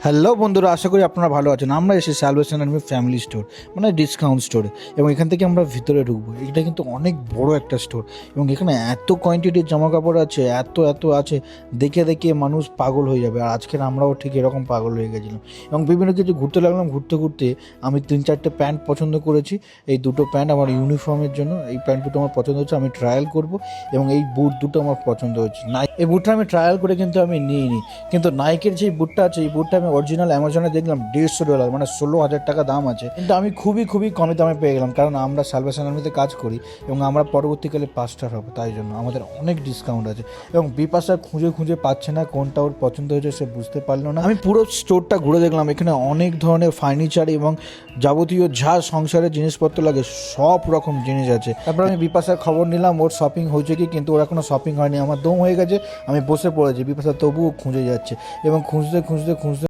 Hello বন্ধুরা, আশা করি আপনারা ভালো আছেন। আমরা এসে স্যালভেশন আর্মি ফ্যামিলি স্টোর মানে ডিসকাউন্ট স্টোরে, এবং এখান থেকে আমরা ভিতরে ঢুকবো। এটা কিন্তু অনেক বড় একটা স্টোর, এবং এখানে এত কোয়ান্টিটির জামা কাপড় আছে, এত আছে, দেখে দেখে মানুষ পাগল হয়ে যাবে। আর আজকের আমরাও ঠিক এরকম পাগল হয়ে গেছিলাম, এবং বিভিন্ন কিছু ঘুরতে লাগলাম। ঘুরতে ঘুরতে আমি 3-4টে প্যান্ট পছন্দ করেছি। এই দুটো প্যান্ট আমার ইউনিফর্মের জন্য, এই প্যান্ট দুটো আমার পছন্দ হচ্ছে, আমি ট্রায়াল করব। এবং এই বুট দুটো আমার পছন্দ হচ্ছে। এই বুটটা আমি ট্রায়াল করে কিন্তু আমি নিইনি, কিন্তু নাইকের যে বুটটা আছে, এই বুটটা আমি অরিজিনাল অ্যামাজনে দেখলাম $150, মানে 16,000 টাকা দাম আছে। কিন্তু আমি খুবই কমে দামে পেয়ে গেলাম, কারণ আমরা সালভেশন আর্মিতে কাজ করি এবং আমরা পরবর্তীকালে পাস্টার হবো, তাই জন্য আমাদের অনেক ডিসকাউন্ট আছে। এবং বিপাশা খুঁজে পাচ্ছে না কোনটা ওর পছন্দ হয়েছে, সে বুঝতে পারলো না। আমি পুরো স্টোরটা ঘুরে দেখলাম, এখানে অনেক ধরনের ফার্নিচার এবং যাবতীয় যা সংসারের জিনিসপত্র লাগে সব রকম জিনিস আছে। তারপর আমি বিপাশার খবর নিলাম, ওর শপিং হয়েছে কি, কিন্তু ওর এখনো শপিং হয়নি। আমার দম হয়ে গেছে, আমি বসে পড়েছি। বিপাশা তবুও খুঁজে যাচ্ছে, এবং খুঁজতে